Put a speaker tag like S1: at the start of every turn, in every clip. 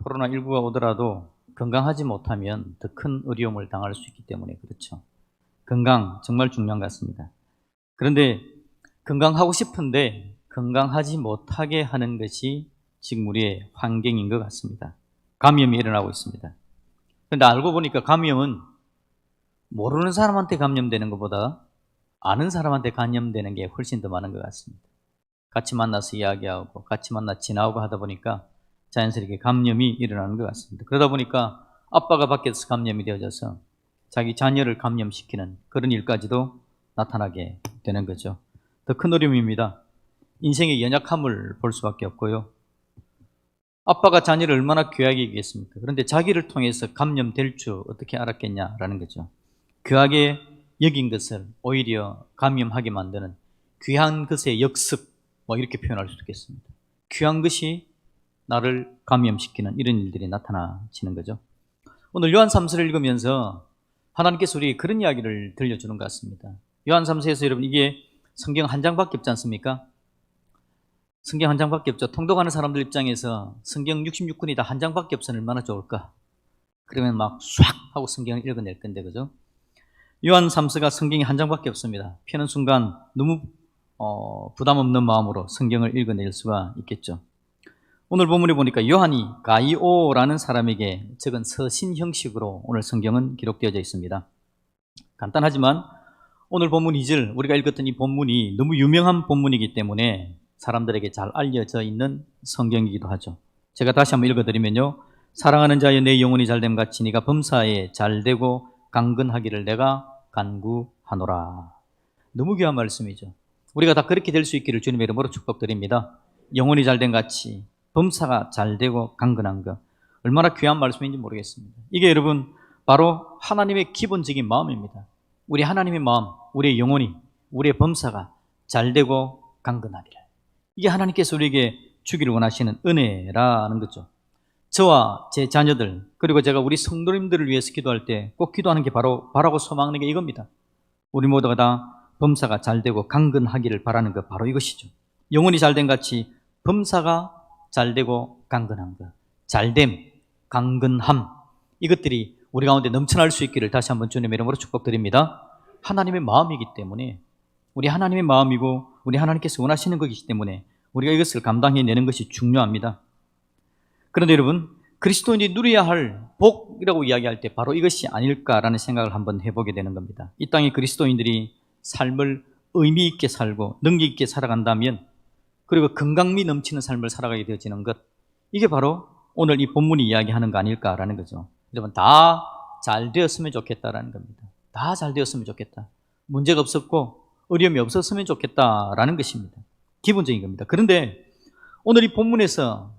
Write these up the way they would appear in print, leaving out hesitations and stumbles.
S1: 코로나19가 오더라도 건강하지 못하면 더 큰 어려움을 당할 수 있기 때문에 그렇죠. 건강 정말 중요한 것 같습니다. 그런데 건강하고 싶은데 건강하지 못하게 하는 것이 지금 우리의 환경인 것 같습니다. 감염이 일어나고 있습니다. 그런데 알고 보니까 감염은 모르는 사람한테 감염되는 것보다 아는 사람한테 감염되는 게 훨씬 더 많은 것 같습니다. 같이 만나서 이야기하고 같이 만나 지나오고 하다 보니까 자연스럽게 감염이 일어나는 것 같습니다. 그러다 보니까 아빠가 밖에서 감염이 되어져서 자기 자녀를 감염시키는 그런 일까지도 나타나게 되는 거죠. 더 큰 어려움입니다. 인생의 연약함을 볼 수밖에 없고요. 아빠가 자녀를 얼마나 귀하게 여기겠습니까? 그런데 자기를 통해서 감염될 줄 어떻게 알았겠냐라는 거죠. 귀하게 여긴 것을 오히려 감염하게 만드는 귀한 것의 역습, 이렇게 표현할 수 있겠습니다. 귀한 것이 나를 감염시키는 이런 일들이 나타나시는 거죠. 오늘 요한 3서를 읽으면서 하나님께서 우리에게 그런 이야기를 들려주는 것 같습니다. 요한 3서에서 여러분 이게 성경 한 장밖에 없지 않습니까? 성경 한 장밖에 없죠. 통독하는 사람들 입장에서 성경 66권이 다 한 장밖에 없으면 얼마나 좋을까? 그러면 막 쏴 하고 성경을 읽어낼 건데, 그죠? 요한 3서가 성경이 한 장밖에 없습니다. 펴는 순간 너무 부담 없는 마음으로 성경을 읽어낼 수가 있겠죠. 오늘 본문에 보니까 요한이 가이오라는 사람에게 적은 서신 형식으로 오늘 성경은 기록되어져 있습니다. 간단하지만 오늘 본문 2절 우리가 읽었던 이 본문이 너무 유명한 본문이기 때문에 사람들에게 잘 알려져 있는 성경이기도 하죠. 제가 다시 한번 읽어드리면요. 사랑하는 자여 내 영혼이 잘됨 같이 네가 범사에 잘되고 강건하기를 내가 간구하노라. 너무 귀한 말씀이죠. 우리가 다 그렇게 될 수 있기를 주님의 이름으로 축복드립니다. 영혼이 잘된 같이 범사가 잘되고 강건한 것, 얼마나 귀한 말씀인지 모르겠습니다. 이게 여러분 바로 하나님의 기본적인 마음입니다. 우리 하나님의 마음, 우리의 영혼이, 우리의 범사가 잘되고 강건하기를, 이게 하나님께서 우리에게 주기를 원하시는 은혜라는 거죠. 저와 제 자녀들, 그리고 제가 우리 성도님들을 위해서 기도할 때 꼭 기도하는 게 바라고 소망하는 게 이겁니다. 우리 모두가 다 범사가 잘되고 강건하기를 바라는 것, 바로 이것이죠. 영혼이 잘된 같이 범사가 잘되고 강건한 것, 잘됨, 강건함, 이것들이 우리 가운데 넘쳐날 수 있기를 다시 한번 주님의 이름으로 축복드립니다. 하나님의 마음이기 때문에, 우리 하나님의 마음이고 우리 하나님께서 원하시는 것이기 때문에 우리가 이것을 감당해내는 것이 중요합니다. 그런데 여러분, 그리스도인이 누려야 할 복이라고 이야기할 때 바로 이것이 아닐까라는 생각을 한번 해보게 되는 겁니다. 이 땅의 그리스도인들이 삶을 의미 있게 살고 능력 있게 살아간다면, 그리고 건강미 넘치는 삶을 살아가게 되어지는 것, 이게 바로 오늘 이 본문이 이야기하는 거 아닐까라는 거죠. 여러분, 다 잘 되었으면 좋겠다라는 겁니다. 다 잘 되었으면 좋겠다. 문제가 없었고 어려움이 없었으면 좋겠다라는 것입니다. 기본적인 겁니다. 그런데 오늘 이 본문에서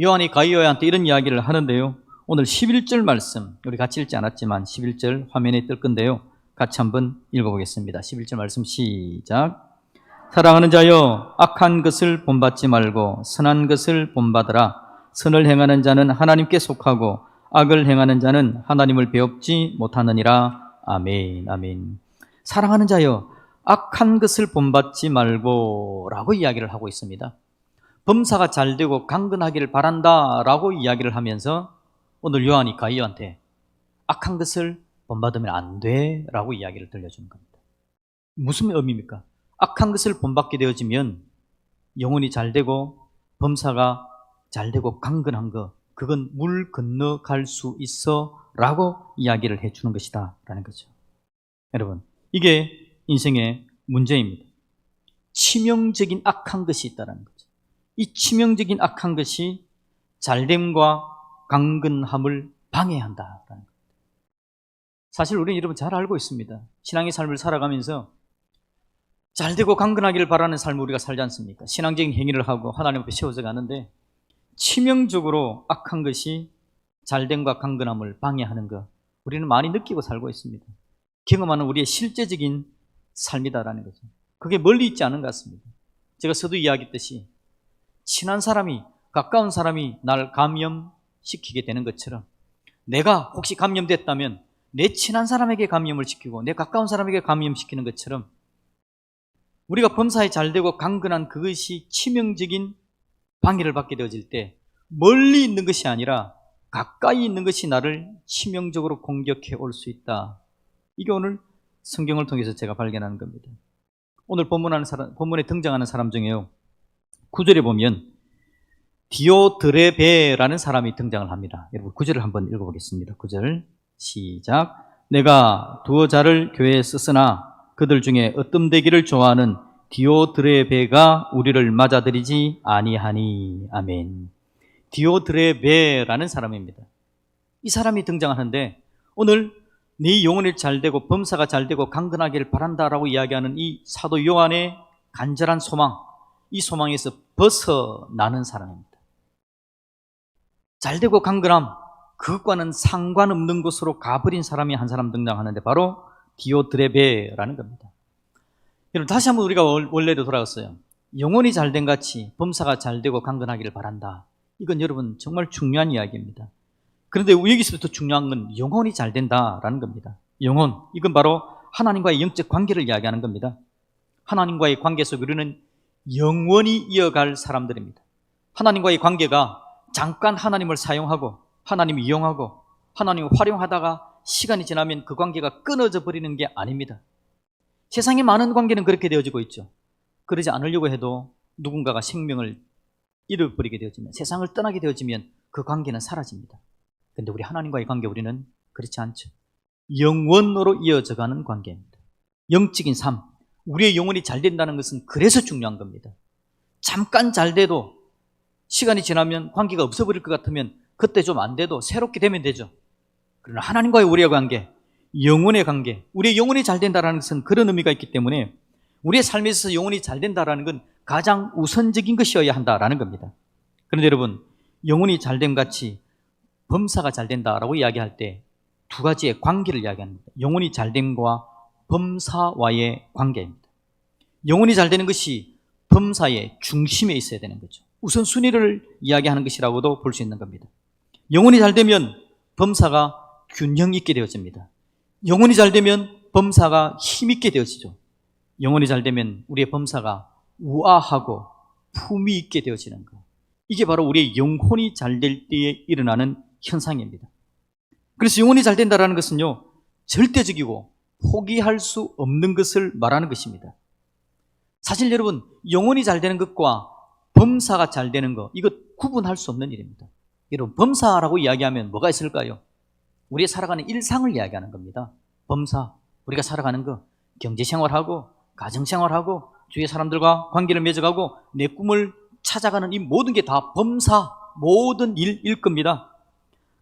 S1: 요한이 가이오한테 이런 이야기를 하는데요. 오늘 11절 말씀, 우리 같이 읽지 않았지만 11절 화면에 뜰 건데요. 같이 한번 읽어보겠습니다. 11절 말씀 시작. 사랑하는 자여, 악한 것을 본받지 말고 선한 것을 본받으라. 선을 행하는 자는 하나님께 속하고 악을 행하는 자는 하나님을 배웁지 못하느니라. 아멘, 아멘. 사랑하는 자여, 악한 것을 본받지 말고 라고 이야기를 하고 있습니다. 범사가 잘되고 강건하기를 바란다 라고 이야기를 하면서 오늘 요한이 가이오한테 악한 것을 본받으면 안 돼 라고 이야기를 들려주는 겁니다. 무슨 의미입니까? 악한 것을 본받게 되어지면 영혼이 잘되고 범사가 잘되고 강건한 것, 그건 물 건너갈 수 있어 라고 이야기를 해주는 것이다 라는 거죠. 여러분, 이게 인생의 문제입니다. 치명적인 악한 것이 있다는 거죠. 이 치명적인 악한 것이 잘됨과 강건함을 방해한다라는 겁니다. 사실 우리는 여러분 잘 알고 있습니다. 신앙의 삶을 살아가면서 잘되고 강건하기를 바라는 삶을 우리가 살지 않습니까? 신앙적인 행위를 하고 하나님 앞에 세워져 가는데 치명적으로 악한 것이 잘됨과 강건함을 방해하는 것, 우리는 많이 느끼고 살고 있습니다. 경험하는 우리의 실제적인 삶이다라는 거죠. 그게 멀리 있지 않은 것 같습니다. 제가 서두 이야기했듯이 친한 사람이, 가까운 사람이 날 감염시키게 되는 것처럼, 내가 혹시 감염됐다면 내 친한 사람에게 감염을 시키고 내 가까운 사람에게 감염시키는 것처럼, 우리가 범사에 잘되고 강건한 그것이 치명적인 방해를 받게 되어질 때 멀리 있는 것이 아니라 가까이 있는 것이 나를 치명적으로 공격해 올 수 있다. 이게 오늘 성경을 통해서 제가 발견하는 겁니다. 오늘 본문에 등장하는 사람 중에요, 9절에 보면 디오드레베라는 사람이 등장을 합니다. 여러분 9절을 한번 읽어보겠습니다. 9절 시작. 내가 두어 자를 교회에 썼으나 그들 중에 으뜸되기를 좋아하는 디오드레베가 우리를 맞아들이지 아니하니. 아멘. 디오드레베라는 사람입니다. 이 사람이 등장하는데 오늘 네 영혼이 잘되고 범사가 잘되고 강건하기를 바란다라고 이야기하는 이 사도 요한의 간절한 소망, 이 소망에서 벗어나는 사람입니다. 잘되고 강건함, 그것과는 상관없는 곳으로 가버린 사람이 한 사람 등장하는데 바로 디오드레베라는 겁니다. 여러분 다시 한번 우리가 원래로 돌아갔어요. 영혼이 잘된 같이 범사가 잘되고 강건하기를 바란다. 이건 여러분 정말 중요한 이야기입니다. 그런데 여기서부터 중요한 건 영혼이 잘된다라는 겁니다. 영혼, 이건 바로 하나님과의 영적 관계를 이야기하는 겁니다. 하나님과의 관계 속에 우리는 영원히 이어갈 사람들입니다. 하나님과의 관계가 잠깐 하나님을 사용하고 하나님을 이용하고 하나님을 활용하다가 시간이 지나면 그 관계가 끊어져 버리는 게 아닙니다. 세상의 많은 관계는 그렇게 되어지고 있죠. 그러지 않으려고 해도 누군가가 생명을 잃어버리게 되어지면, 세상을 떠나게 되어지면 그 관계는 사라집니다. 그런데 우리 하나님과의 관계, 우리는 그렇지 않죠. 영원으로 이어져가는 관계입니다. 영적인 삶, 우리의 영혼이 잘 된다는 것은 그래서 중요한 겁니다. 잠깐 잘 돼도 시간이 지나면 관계가 없어버릴 것 같으면 그때 좀 안 돼도 새롭게 되면 되죠. 그러나 하나님과의 우리의 관계, 영혼의 관계, 우리의 영혼이 잘 된다는 것은 그런 의미가 있기 때문에 우리의 삶에 있어서 영혼이 잘 된다는 건 가장 우선적인 것이어야 한다는 겁니다. 그런데 여러분, 영혼이 잘됨 같이 범사가 잘 된다라고 이야기할 때 두 가지의 관계를 이야기합니다. 영혼이 잘됨과 범사와의 관계입니다. 영혼이 잘 되는 것이 범사의 중심에 있어야 되는 거죠. 우선순위를 이야기하는 것이라고도 볼 수 있는 겁니다. 영혼이 잘 되면 범사가 균형 있게 되어집니다. 영혼이 잘 되면 범사가 힘있게 되어지죠. 영혼이 잘 되면 우리의 범사가 우아하고 품위 있게 되어지는 것. 이게 바로 우리의 영혼이 잘 될 때에 일어나는 현상입니다. 그래서 영혼이 잘 된다는 것은요, 절대적이고 포기할 수 없는 것을 말하는 것입니다. 사실 여러분, 영혼이 잘 되는 것과 범사가 잘 되는 것, 이거 구분할 수 없는 일입니다. 여러분, 범사라고 이야기하면 뭐가 있을까요? 우리가 살아가는 일상을 이야기하는 겁니다. 범사, 우리가 살아가는 거, 경제생활하고 가정생활하고 주위의 사람들과 관계를 맺어가고 내 꿈을 찾아가는 이 모든 게 다 범사, 모든 일일 겁니다.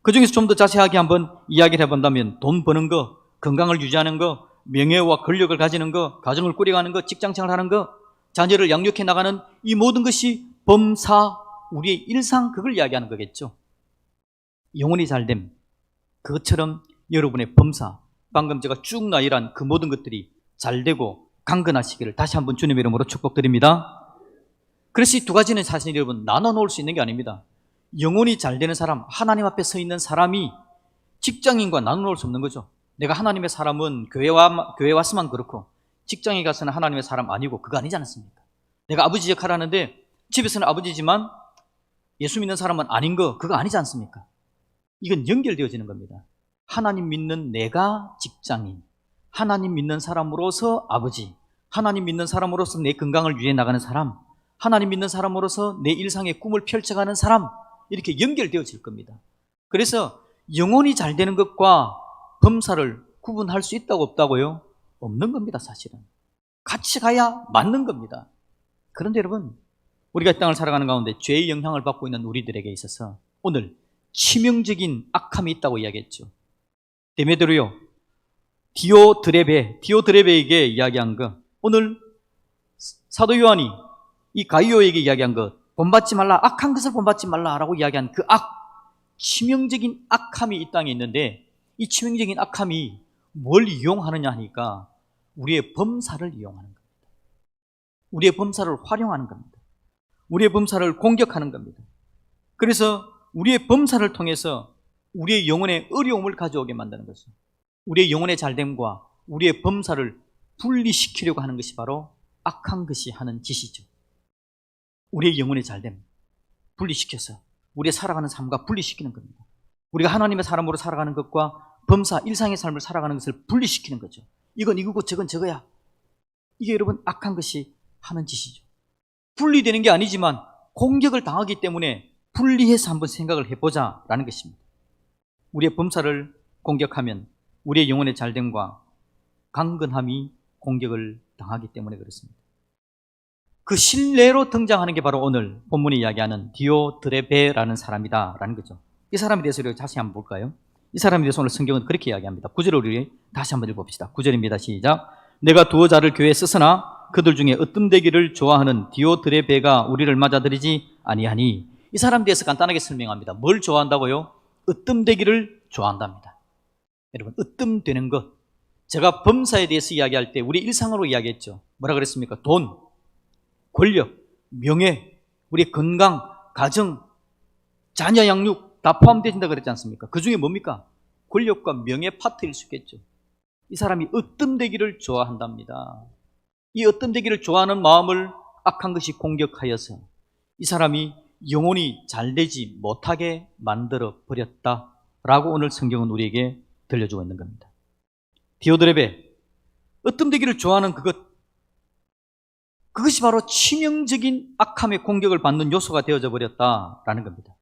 S1: 그 중에서 좀 더 자세하게 한번 이야기를 해본다면 돈 버는 거, 건강을 유지하는 거, 명예와 권력을 가지는 거, 가정을 꾸려가는 거, 직장생활하는 거, 자녀를 양육해 나가는 이 모든 것이 범사, 우리의 일상, 그걸 이야기하는 거겠죠. 영혼이 잘됨, 그것처럼 여러분의 범사, 방금 제가 쭉 나열한 그 모든 것들이 잘되고 강건하시기를 다시 한번 주님의 이름으로 축복드립니다. 그래서 이 두 가지는 사실 여러분 나눠 놓을 수 있는 게 아닙니다. 영혼이 잘 되는 사람, 하나님 앞에 서 있는 사람이 직장인과 나눠 놓을 수 없는 거죠. 내가 하나님의 사람은 교회에 왔으면 그렇고 직장에 가서는 하나님의 사람 아니고, 그거 아니지 않습니까? 내가 아버지 역할을 하는데 집에서는 아버지지만 예수 믿는 사람은 아닌 거, 그거 아니지 않습니까? 이건 연결되어지는 겁니다. 하나님 믿는 내가 직장인, 하나님 믿는 사람으로서 아버지, 하나님 믿는 사람으로서 내 건강을 유지해 나가는 사람, 하나님 믿는 사람으로서 내 일상의 꿈을 펼쳐가는 사람, 이렇게 연결되어질 겁니다. 그래서 영혼이 잘 되는 것과 범사를 구분할 수 있다고 없다고요? 없는 겁니다. 사실은 같이 가야 맞는 겁니다. 그런데 여러분, 우리가 이 땅을 살아가는 가운데 죄의 영향을 받고 있는 우리들에게 있어서 오늘 치명적인 악함이 있다고 이야기했죠. 데메드로요, 디오드레베에게 이야기한 것, 오늘 사도 요한이 이 가이오에게 이야기한 것, 본받지 말라, 악한 것을 본받지 말라라고 이야기한 그 치명적인 악함이 이 땅에 있는데, 이 치명적인 악함이 뭘 이용하느냐 하니까 우리의 범사를 이용하는 겁니다. 우리의 범사를 활용하는 겁니다. 우리의 범사를 공격하는 겁니다. 그래서 우리의 범사를 통해서 우리의 영혼에 어려움을 가져오게 만드는 것이죠. 우리의 영혼의 잘됨과 우리의 범사를 분리시키려고 하는 것이 바로 악한 것이 하는 짓이죠. 우리의 영혼의 잘됨 분리시켜서 우리의 살아가는 삶과 분리시키는 겁니다. 우리가 하나님의 사람으로 살아가는 것과 범사, 일상의 삶을 살아가는 것을 분리시키는 거죠. 이건 이거고 저건 저거야. 이게 여러분 악한 것이 하는 짓이죠. 분리되는 게 아니지만 공격을 당하기 때문에 분리해서 한번 생각을 해보자라는 것입니다. 우리의 범사를 공격하면 우리의 영혼의 잘됨과 강건함이 공격을 당하기 때문에 그렇습니다. 그 신뢰로 등장하는 게 바로 오늘 본문이 이야기하는 디오드레베라는 사람이다라는 거죠. 이 사람에 대해서 우리가 다시 한번 볼까요? 이 사람에 대해서 오늘 성경은 그렇게 이야기합니다. 9절을 우리 다시 한번 읽어봅시다. 9절입니다. 시작. 내가 두어 자를 교회에 쓰으나 그들 중에 으뜸되기를 좋아하는 디오드레베가 우리를 맞아들이지 아니하니. 이 사람에 대해서 간단하게 설명합니다. 뭘 좋아한다고요? 으뜸되기를 좋아한답니다. 여러분, 으뜸되는 것. 제가 범사에 대해서 이야기할 때 우리 일상으로 이야기했죠. 뭐라 그랬습니까? 돈, 권력, 명예, 우리 건강, 가정, 자녀 양육 다 포함된다 그랬지 않습니까? 그 중에 뭡니까? 권력과 명예 파트일 수 있겠죠. 이 사람이 으뜸되기를 좋아한답니다. 이 으뜸되기를 좋아하는 마음을 악한 것이 공격하여서 이 사람이 영혼이 잘되지 못하게 만들어 버렸다라고 오늘 성경은 우리에게 들려주고 있는 겁니다. 디오드레베, 으뜸되기를 좋아하는 그것이 바로 치명적인 악함의 공격을 받는 요소가 되어져 버렸다라는 겁니다.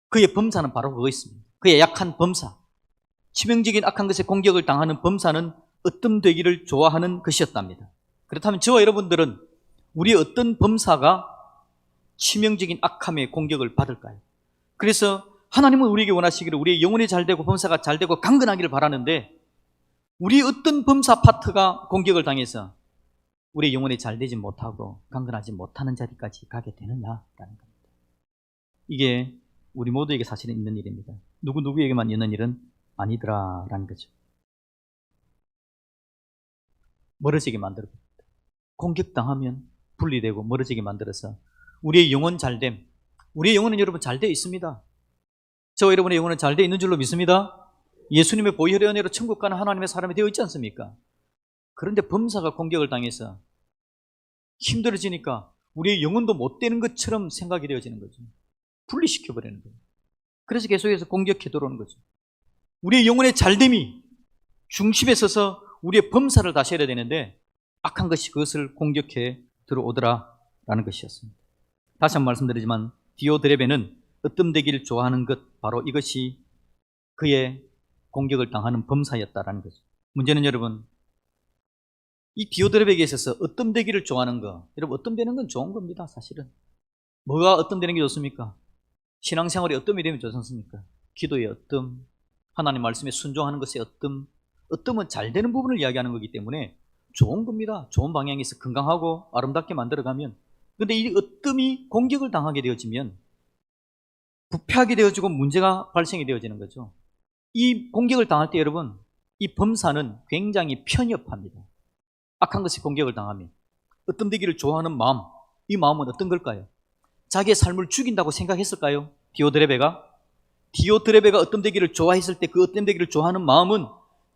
S1: 그의 범사는 바로 그거 있습니다. 그의 약한 범사, 치명적인 악한 것에 공격을 당하는 범사는 으뜸되기를 좋아하는 것이었답니다. 그렇다면 저와 여러분들은 우리의 어떤 범사가 치명적인 악함의 공격을 받을까요? 그래서 하나님은 우리에게 원하시기를 우리의 영혼이 잘되고 범사가 잘되고 강건하기를 바라는데 우리의 어떤 범사 파트가 공격을 당해서 우리의 영혼이 잘되지 못하고 강건하지 못하는 자리까지 가게 되느냐라는 겁니다. 이게 우리 모두에게 사실은 있는 일입니다. 누구에게만 있는 일은 아니더라라는 거죠. 멀어지게 만들어버립니다. 공격당하면 분리되고 멀어지게 만들어서 우리의 영혼 잘됨, 우리의 영혼은 여러분 잘 되어 있습니다. 저와 여러분의 영혼은 잘 되어 있는 줄로 믿습니다. 예수님의 보혈의 은혜로 천국 가는 하나님의 사람이 되어 있지 않습니까? 그런데 범사가 공격을 당해서 힘들어지니까 우리의 영혼도 못 되는 것처럼 생각이 되어지는 거죠. 분리시켜버리는 거예요. 그래서 계속해서 공격해 들어오는 거죠. 우리의 영혼의 잘됨이 중심에 서서 우리의 범사를 다스려야 되는데 악한 것이 그것을 공격해 들어오더라라는 것이었습니다. 다시 한번 말씀드리지만 디오드레베는 으뜸되기를 좋아하는 것, 바로 이것이 그의 공격을 당하는 범사였다라는 거죠. 문제는 여러분, 이 디오드레베에게 있어서 으뜸되기를 좋아하는 거, 여러분 으뜸되는 건 좋은 겁니다. 사실은 뭐가 으뜸되는 게 좋습니까? 신앙생활이 으뜸이 되면 좋지 않습니까? 기도의 으뜸, 하나님 말씀에 순종하는 것의 으뜸은 잘 되는 부분을 이야기하는 거기 때문에 좋은 겁니다. 좋은 방향에서 건강하고 아름답게 만들어가면. 그런데 이 으뜸이 공격을 당하게 되어지면 부패하게 되어지고 문제가 발생이 되어지는 거죠. 이 공격을 당할 때 여러분, 이 범사는 굉장히 편협합니다. 악한 것이 공격을 당하면 으뜸되기를 좋아하는 마음, 이 마음은 어떤 걸까요? 자기의 삶을 죽인다고 생각했을까요? 디오드레베가 으뜸되기를 좋아했을 때 그 으뜸되기를 좋아하는 마음은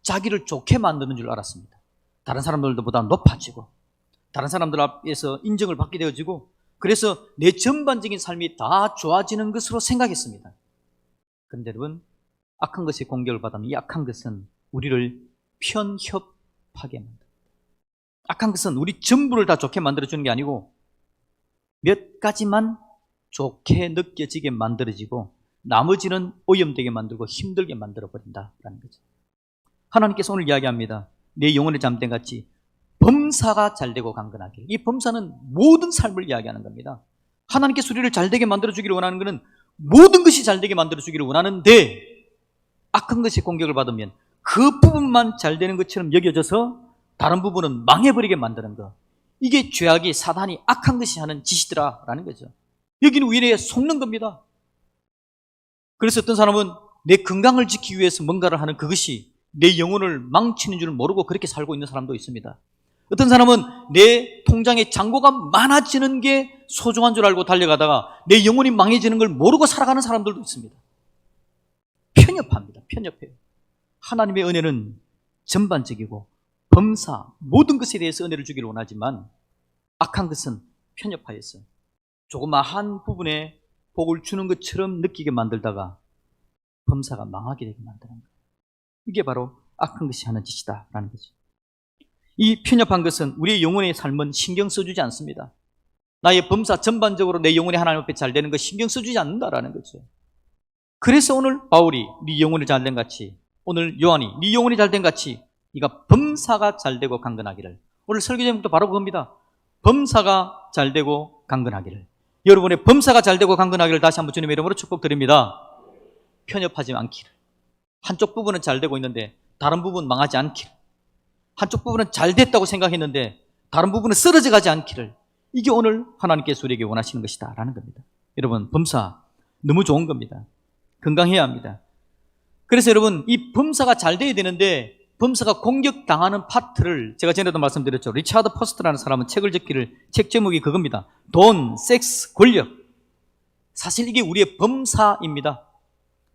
S1: 자기를 좋게 만드는 줄 알았습니다. 다른 사람들보다 높아지고 다른 사람들 앞에서 인정을 받게 되어지고 그래서 내 전반적인 삶이 다 좋아지는 것으로 생각했습니다. 그런데 여러분, 악한 것이 공격을 받으면 이 악한 것은 우리를 편협하게 만듭니다. 악한 것은 우리 전부를 다 좋게 만들어주는 게 아니고 몇 가지만 좋게 느껴지게 만들어지고 나머지는 오염되게 만들고 힘들게 만들어버린다라는 거죠. 하나님께서 오늘 이야기합니다. 내 영혼의 잠든 같이 범사가 잘되고 강건하게. 이 범사는 모든 삶을 이야기하는 겁니다. 하나님께서 우리를 잘되게 만들어주기를 원하는 것은 모든 것이 잘되게 만들어주기를 원하는데 악한 것이 공격을 받으면 그 부분만 잘되는 것처럼 여겨져서 다른 부분은 망해버리게 만드는 것. 이게 죄악이 사단이 악한 것이 하는 짓이더라라는 거죠. 여기는 위례에 속는 겁니다. 그래서 어떤 사람은 내 건강을 지키기 위해서 뭔가를 하는 그것이 내 영혼을 망치는 줄 모르고 그렇게 살고 있는 사람도 있습니다. 어떤 사람은 내 통장에 잔고가 많아지는 게 소중한 줄 알고 달려가다가 내 영혼이 망해지는 걸 모르고 살아가는 사람들도 있습니다. 편협합니다. 편협해요. 하나님의 은혜는 전반적이고 범사, 모든 것에 대해서 은혜를 주기를 원하지만 악한 것은 편협하여서 조그마한 부분에 복을 주는 것처럼 느끼게 만들다가 범사가 망하게 되게 만드는 거예요. 이게 바로 악한 것이 하는 짓이다라는 거죠. 이 편협한 것은 우리의 영혼의 삶은 신경 써주지 않습니다. 나의 범사 전반적으로 내 영혼이 하나님 앞에 잘 되는 거 신경 써주지 않는다라는 거죠. 그래서 오늘 바울이 네 영혼이 잘된 같이, 오늘 요한이 네 영혼이 잘된 같이 네가 범사가 잘되고 강건하기를. 오늘 설교 제목도 바로 그겁니다. 범사가 잘되고 강건하기를. 여러분의 범사가 잘되고 강건하기를 다시 한번 주님의 이름으로 축복드립니다. 편협하지 않기를. 한쪽 부분은 잘되고 있는데 다른 부분은 망하지 않기를. 한쪽 부분은 잘됐다고 생각했는데 다른 부분은 쓰러져 가지 않기를. 이게 오늘 하나님께서 우리에게 원하시는 것이다 라는 겁니다. 여러분, 범사 너무 좋은 겁니다. 건강해야 합니다. 그래서 여러분, 이 범사가 잘 돼야 되는데 범사가 공격당하는 파트를 제가 전에도 말씀드렸죠. 리차드 포스트라는 사람은 책을 적기를, 책 제목이 그겁니다. 돈, 섹스, 권력. 사실 이게 우리의 범사입니다.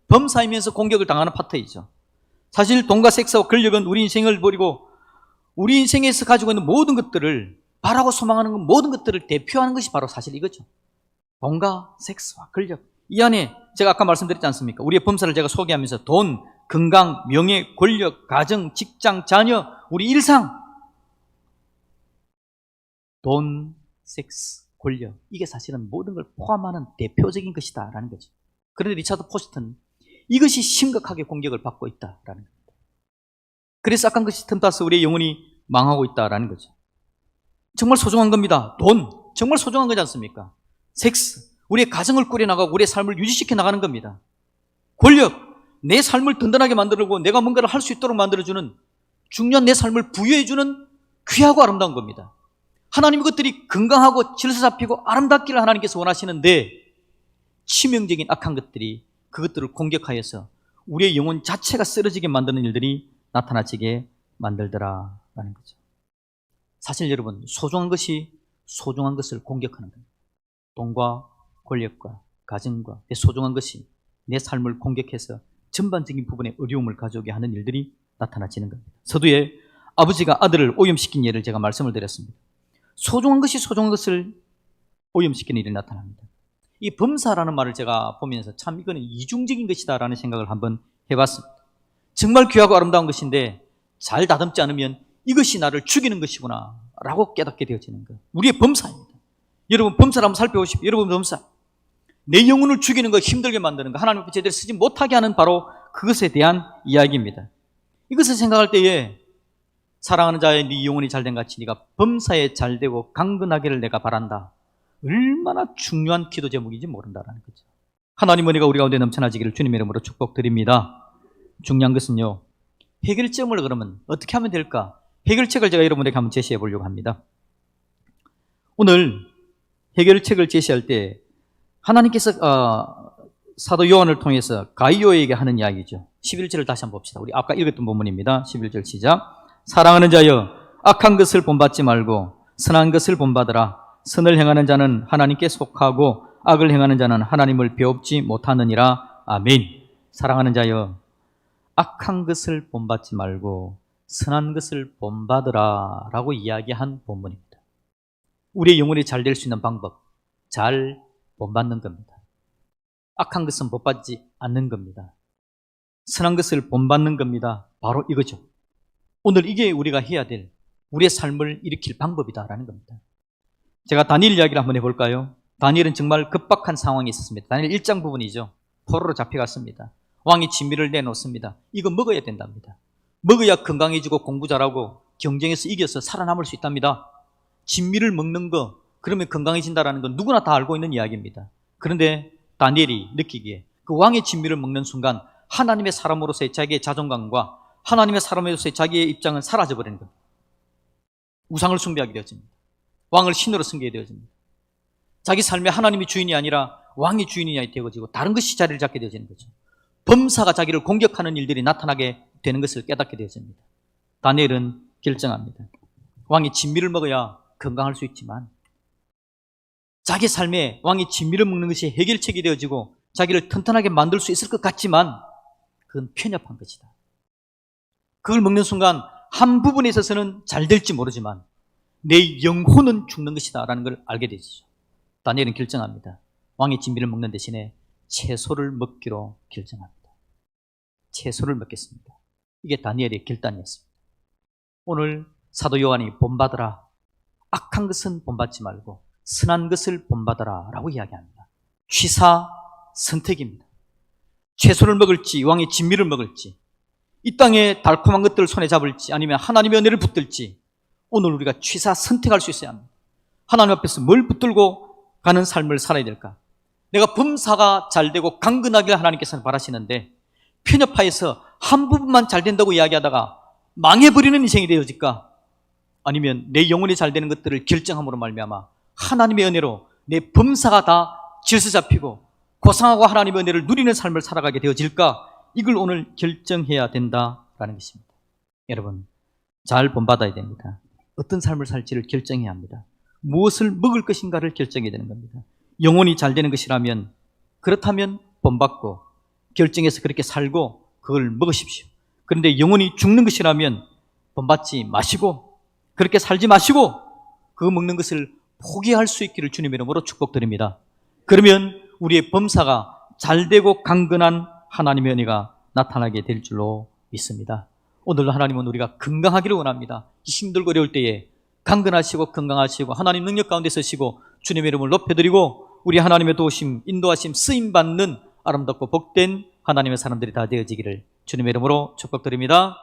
S1: 범사이면서 공격을 당하는 파트이죠. 사실 돈과 섹스와 권력은 우리 인생을 버리고 우리 인생에서 가지고 있는 모든 것들을, 바라고 소망하는 모든 것들을 대표하는 것이 바로 사실 이거죠. 돈과 섹스와 권력. 이 안에 제가 아까 말씀드렸지 않습니까? 우리의 범사를 제가 소개하면서 돈, 건강, 명예, 권력, 가정, 직장, 자녀, 우리 일상. 돈, 섹스, 권력. 이게 사실은 모든 걸 포함하는 대표적인 것이다 라는 거죠. 그런데 리차드 포스트는 이것이 심각하게 공격을 받고 있다라는 겁니다. 그래서 악한 것이 틈타서 우리의 영혼이 망하고 있다라는 거죠. 정말 소중한 겁니다. 돈, 정말 소중한 거지 않습니까? 섹스, 우리의 가정을 꾸려나가고 우리의 삶을 유지시켜 나가는 겁니다. 권력, 내 삶을 든든하게 만들고 내가 뭔가를 할 수 있도록 만들어주는, 중요한 내 삶을 부여해주는 귀하고 아름다운 겁니다. 하나님 그것들이 건강하고 질서 잡히고 아름답기를 하나님께서 원하시는데 치명적인 악한 것들이 그것들을 공격하여서 우리의 영혼 자체가 쓰러지게 만드는 일들이 나타나지게 만들더라라는 거죠. 사실 여러분, 소중한 것이 소중한 것을 공격하는 겁니다. 돈과 권력과 가정과 내 소중한 것이 내 삶을 공격해서 전반적인 부분에 어려움을 가져오게 하는 일들이 나타나지는 겁니다. 서두에 아버지가 아들을 오염시킨 예를 제가 말씀을 드렸습니다. 소중한 것이 소중한 것을 오염시키는 일이 나타납니다. 이 범사라는 말을 제가 보면서 참 이거는 이중적인 것이다라는 생각을 한번 해봤습니다. 정말 귀하고 아름다운 것인데 잘 다듬지 않으면 이것이 나를 죽이는 것이구나 라고 깨닫게 되어지는 것. 우리의 범사입니다. 여러분, 범사를 한번 살펴보십시오. 여러분, 범사. 내 영혼을 죽이는 거, 힘들게 만드는 거, 하나님 앞에 제대로 쓰지 못하게 하는 바로 그것에 대한 이야기입니다. 이것을 생각할 때에 사랑하는 자의 네 영혼이 잘된 같이 네가 범사에 잘되고 강건하기를 내가 바란다. 얼마나 중요한 기도 제목인지 모른다라는 거죠. 하나님 은혜가 우리 가운데 넘쳐나지기를 주님의 이름으로 축복드립니다. 중요한 것은요, 해결점을 그러면 어떻게 하면 될까? 해결책을 제가 여러분에게 한번 제시해 보려고 합니다. 오늘 해결책을 제시할 때 하나님께서 사도 요한을 통해서 가이오에게 하는 이야기죠. 11절을 다시 한번 봅시다. 우리 아까 읽었던 본문입니다. 11절 시작. 사랑하는 자여, 악한 것을 본받지 말고 선한 것을 본받으라. 선을 행하는 자는 하나님께 속하고 악을 행하는 자는 하나님을 배웁지 못하느니라. 아멘. 사랑하는 자여, 악한 것을 본받지 말고 선한 것을 본받으라 라고 이야기한 본문입니다. 우리의 영혼이 잘 될 수 있는 방법, 잘 본받는 겁니다. 악한 것은 본받지 않는 겁니다. 선한 것을 본받는 겁니다. 바로 이거죠. 오늘 이게 우리가 해야 될, 우리의 삶을 일으킬 방법이다라는 겁니다. 제가 다니엘 이야기를 한번 해볼까요? 다니엘은 정말 급박한 상황이 있었습니다. 다니엘 1장 부분이죠. 포로로 잡혀갔습니다. 왕이 진미를 내놓습니다. 이거 먹어야 된답니다. 먹어야 건강해지고 공부 잘하고 경쟁에서 이겨서 살아남을 수 있답니다. 진미를 먹는 거, 그러면 건강해진다는 건 누구나 다 알고 있는 이야기입니다. 그런데 다니엘이 느끼기에 그 왕의 진미를 먹는 순간 하나님의 사람으로서의 자기의 자존감과 하나님의 사람으로서의 자기의 입장은 사라져버리는 겁니다. 우상을 숭배하게 되어집니다. 왕을 신으로 섬기게 되어집니다. 자기 삶에 하나님이 주인이 아니라 왕이 주인이 되어지고 다른 것이 자리를 잡게 되어지는 거죠. 범사가 자기를 공격하는 일들이 나타나게 되는 것을 깨닫게 되어집니다. 다니엘은 결정합니다. 왕이 진미를 먹어야 건강할 수 있지만 자기 삶에 왕이 진미를 먹는 것이 해결책이 되어지고 자기를 튼튼하게 만들 수 있을 것 같지만 그건 편협한 것이다. 그걸 먹는 순간 한 부분에 있어서는 잘 될지 모르지만 내 영혼은 죽는 것이다 라는 걸 알게 되죠. 다니엘은 결정합니다. 왕의 진미를 먹는 대신에 채소를 먹기로 결정합니다. 채소를 먹겠습니다. 이게 다니엘의 결단이었습니다. 오늘 사도 요한이 본받으라, 악한 것은 본받지 말고 선한 것을 본받아라 라고 이야기합니다. 취사 선택입니다. 채소를 먹을지 왕의 진미를 먹을지, 이 땅의 달콤한 것들을 손에 잡을지 아니면 하나님의 은혜를 붙들지, 오늘 우리가 취사 선택할 수 있어야 합니다. 하나님 앞에서 뭘 붙들고 가는 삶을 살아야 될까? 내가 범사가 잘되고 강건하길 하나님께서는 바라시는데 편협하여서 한 부분만 잘 된다고 이야기하다가 망해버리는 인생이 되어질까? 아니면 내 영혼이 잘 되는 것들을 결정함으로 말미암아 하나님의 은혜로 내 범사가 다 질서 잡히고 고상하고 하나님의 은혜를 누리는 삶을 살아가게 되어질까? 이걸 오늘 결정해야 된다라는 것입니다. 여러분, 잘 본받아야 됩니다. 어떤 삶을 살지를 결정해야 합니다. 무엇을 먹을 것인가를 결정해야 되는 겁니다. 영혼이 잘 되는 것이라면, 그렇다면 본받고 결정해서 그렇게 살고 그걸 먹으십시오. 그런데 영혼이 죽는 것이라면 본받지 마시고 그렇게 살지 마시고 그거 먹는 것을 포기할 수 있기를 주님의 이름으로 축복드립니다. 그러면 우리의 범사가 잘되고 강건한 하나님의 은혜가 나타나게 될 줄로 믿습니다. 오늘도 하나님은 우리가 건강하기를 원합니다. 힘들고 어려울 때에 강건하시고 건강하시고 하나님 능력 가운데 서시고 주님의 이름을 높여드리고 우리 하나님의 도우심, 인도하심, 쓰임받는 아름답고 복된 하나님의 사람들이 다 되어지기를 주님의 이름으로 축복드립니다.